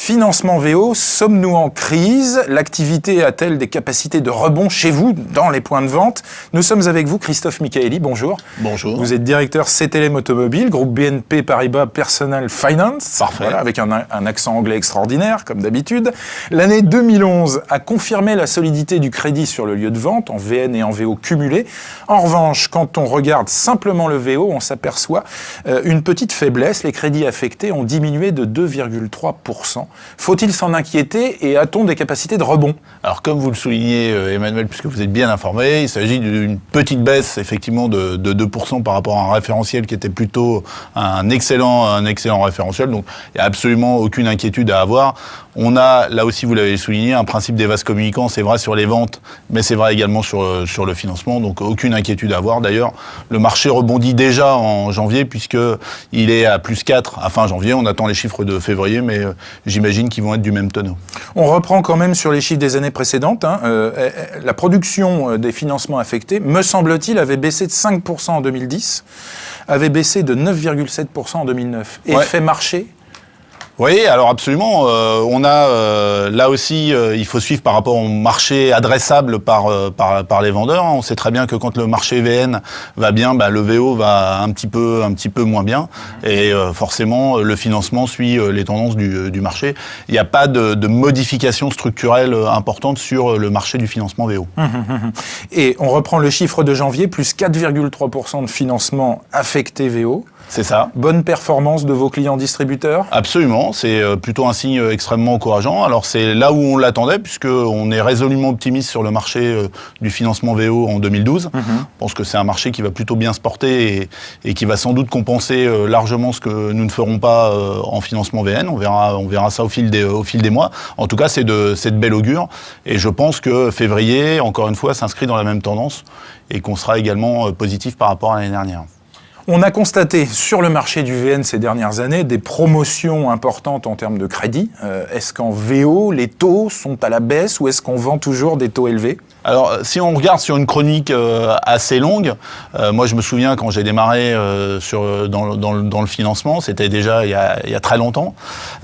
Financement VO, sommes-nous en crise? L'activité a-t-elle des capacités de rebond chez vous, dans les points de vente? Nous sommes avec vous, Christophe Michaeli, bonjour. Bonjour. Vous êtes directeur CTLM Automobile, groupe BNP Paribas Personal Finance. Parfait. Voilà, avec un accent anglais extraordinaire, comme d'habitude. L'année 2011 a confirmé la solidité du crédit sur le lieu de vente, en VN et en VO cumulés. En revanche, quand on regarde simplement le VO, on s'aperçoit une petite faiblesse. Les crédits affectés ont diminué de 2,3%. Faut-il s'en inquiéter et a-t-on des capacités de rebond? Alors comme vous le soulignez Emmanuel, puisque vous êtes bien informé, il s'agit d'une petite baisse effectivement de 2% par rapport à un référentiel qui était plutôt un excellent référentiel, donc il n'y a absolument aucune inquiétude à avoir. On a, là aussi vous l'avez souligné, un principe des vases communicants, c'est vrai sur les ventes, mais c'est vrai également sur le financement, donc aucune inquiétude à avoir. D'ailleurs, le marché rebondit déjà en janvier, puisqu'il est à plus 4 à fin janvier, on attend les chiffres de février, mais j'imagine qu'ils vont être du même tonneau. On reprend quand même sur les chiffres des années précédentes. La production des financements affectés, me semble-t-il, avait baissé de 5% en 2010, avait baissé de 9,7% en 2009. Effet marché? Oui, alors absolument. On a là aussi, il faut suivre par rapport au marché adressable par les vendeurs. On sait très bien que quand le marché VN va bien, le VO va un petit peu moins bien, et forcément le financement suit les tendances du marché. Il n'y a pas de modification structurelle importante sur le marché du financement VO. Et on reprend le chiffre de janvier, plus 4,3% de financement affecté VO. C'est ça. Bonne performance de vos clients distributeurs? Absolument, c'est plutôt un signe extrêmement encourageant. Alors c'est là où on l'attendait, puisqu'on est résolument optimiste sur le marché du financement VO en 2012. Je pense que c'est un marché qui va plutôt bien se porter et qui va sans doute compenser largement ce que nous ne ferons pas en financement VN. On verra ça au fil des mois. En tout cas, c'est de bel augure. Et je pense que février, encore une fois, s'inscrit dans la même tendance et qu'on sera également positif par rapport à l'année dernière. On a constaté sur le marché du VN ces dernières années des promotions importantes en termes de crédit. Est-ce qu'en VO, les taux sont à la baisse ou est-ce qu'on vend toujours des taux élevés? Alors, si on regarde sur une chronique assez longue, moi je me souviens quand j'ai démarré dans le financement, c'était déjà il y a très longtemps.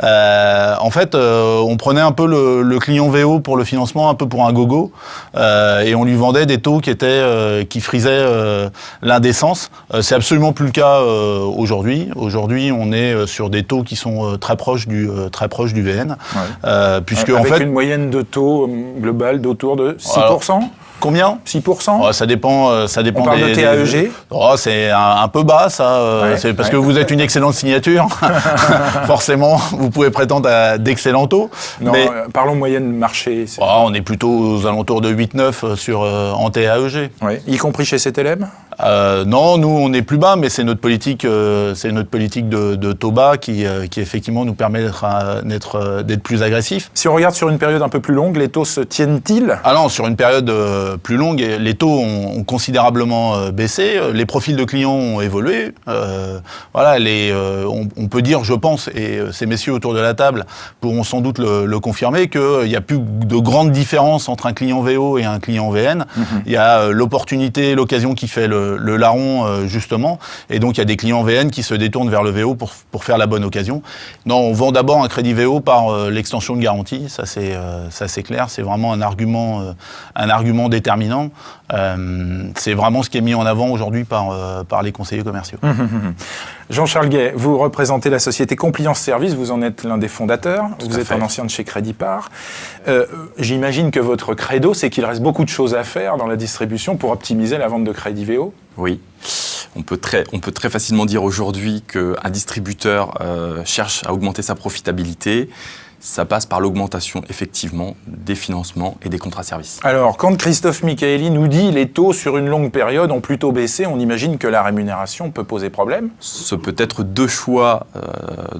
En fait, on prenait un peu le client VO pour le financement, un peu pour un gogo, et on lui vendait des taux qui frisaient l'indécence. C'est absolument plus le cas aujourd'hui. Aujourd'hui, on est sur des taux qui sont très proches du VN, puisque avec en fait une moyenne de taux global d'autour de 6%. Combien? 6%. Ça dépend. On parle de TAEG. C'est un peu bas, ça. C'est parce que vous êtes une excellente signature. Forcément, vous pouvez prétendre à d'excellents taux. Non, mais parlons moyenne marché. On est plutôt aux alentours de 8-9 en TAEG. Oui. Y compris chez CTLM? Non, nous on est plus bas, mais c'est notre politique de taux bas qui effectivement nous permet d'être plus agressif. Si on regarde sur une période un peu plus longue, les taux se tiennent-ils? Ah non, sur une période plus longue, les taux ont considérablement baissé, les profils de clients ont évolué. On peut dire, je pense, et ces messieurs autour de la table pourront sans doute le confirmer, qu'il n'y a plus de grande différence entre un client VO et un client VN. Il y a l'opportunité, l'occasion qui fait le larron, justement, et donc il y a des clients VN qui se détournent vers le VO pour faire la bonne occasion. Non, on vend d'abord un crédit VO par l'extension de garantie, ça c'est clair, c'est vraiment un argument déterminant. C'est vraiment ce qui est mis en avant aujourd'hui par les conseillers commerciaux. Jean-Charles Guay, vous représentez la société Compliance Service, vous en êtes l'un des fondateurs, vous êtes un ancien de chez Credipar. J'imagine que votre credo, c'est qu'il reste beaucoup de choses à faire dans la distribution pour optimiser la vente de crédit VO. Oui. On peut très facilement dire aujourd'hui qu'un distributeur cherche à augmenter sa profitabilité. Ça passe par l'augmentation, effectivement, des financements et des contrats services. Alors, quand Christophe Michaeli nous dit les taux sur une longue période ont plutôt baissé, on imagine que la rémunération peut poser problème? Ce peut être deux choix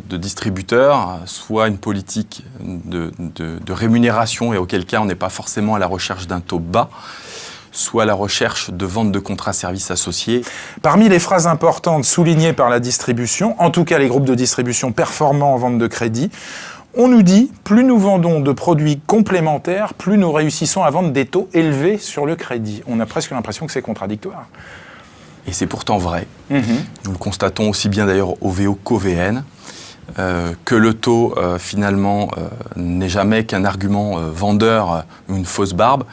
de distributeurs, soit une politique de rémunération, et auquel cas on n'est pas forcément à la recherche d'un taux bas, soit à la recherche de vente de contrats services associés. Parmi les phrases importantes soulignées par la distribution, en tout cas les groupes de distribution performants en vente de crédit, on nous dit, plus nous vendons de produits complémentaires, plus nous réussissons à vendre des taux élevés sur le crédit. On a presque l'impression que c'est contradictoire. Et c'est pourtant vrai. Nous le constatons aussi bien d'ailleurs au VO qu'au VN. que le taux, finalement, n'est jamais qu'un argument vendeur, une fausse barbe.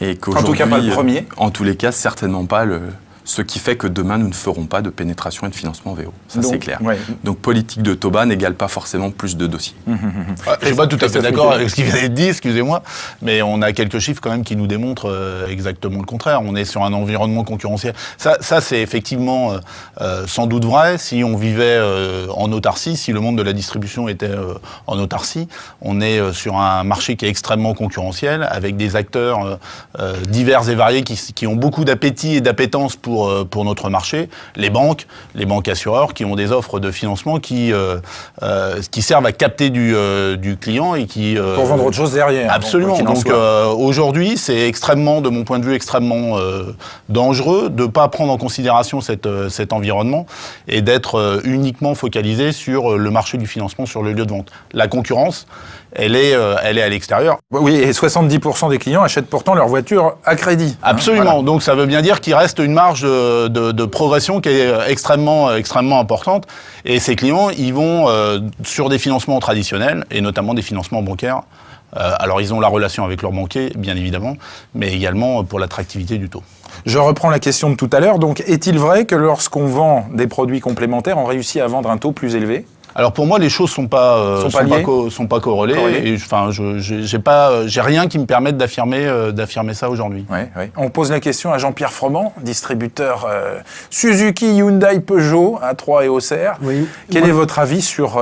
Et en tout cas, pas le premier. En tous les cas, certainement pas ce qui fait que demain, nous ne ferons pas de pénétration et de financement VO. Ça, c'est clair. Ouais. Donc, politique de taux bas n'égale pas forcément plus de dossiers. Je ne suis pas tout à fait d'accord avec ce qui vient d'être dit, excusez-moi, mais on a quelques chiffres quand même qui nous démontrent exactement le contraire. On est sur un environnement concurrentiel. Ça c'est effectivement sans doute vrai. Si on vivait en autarcie, si le monde de la distribution était en autarcie, on est sur un marché qui est extrêmement concurrentiel, avec des acteurs divers et variés qui ont beaucoup d'appétit et d'appétence pour notre marché, les banques assureurs qui ont des offres de financement qui servent à capter du client et qui... pour vendre autre chose derrière. Absolument. Donc aujourd'hui, c'est extrêmement, de mon point de vue, extrêmement dangereux de ne pas prendre en considération cet environnement et d'être uniquement focalisé sur le marché du financement, sur le lieu de vente. La concurrence, elle est à l'extérieur. Oui, et 70% des clients achètent pourtant leur voiture à crédit. Absolument. Voilà. Donc ça veut bien dire qu'il reste une marge de progression qui est extrêmement importante. Et ces clients, ils vont sur des financements traditionnels, et notamment des financements bancaires. Alors ils ont la relation avec leur banquier, bien évidemment, mais également pour l'attractivité du taux. Je reprends la question de tout à l'heure. Donc, est-il vrai que lorsqu'on vend des produits complémentaires, on réussit à vendre un taux plus élevé ? Alors pour moi, les choses sont pas corrélées. Et, enfin, j'ai rien qui me permette d'affirmer ça aujourd'hui. Ouais. On pose la question à Jean-Pierre Froment, distributeur Suzuki, Hyundai, Peugeot à Troyes et Auxerre. Oui. Quel est votre avis sur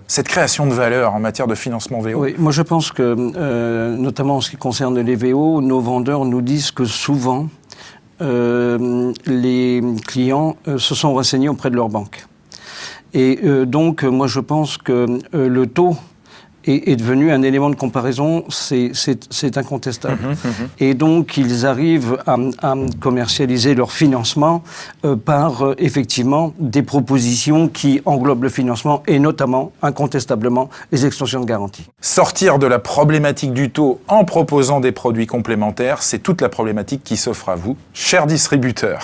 cette création de valeur en matière de financement VO ? Oui, moi je pense que, notamment en ce qui concerne les VO, nos vendeurs nous disent que souvent les clients se sont renseignés auprès de leur banque. Et donc, moi, je pense que le taux est devenu un élément de comparaison, c'est incontestable. Et donc, ils arrivent à commercialiser leur financement par, effectivement, des propositions qui englobent le financement et notamment, incontestablement, les extensions de garantie. Sortir de la problématique du taux en proposant des produits complémentaires, c'est toute la problématique qui s'offre à vous, chers distributeurs.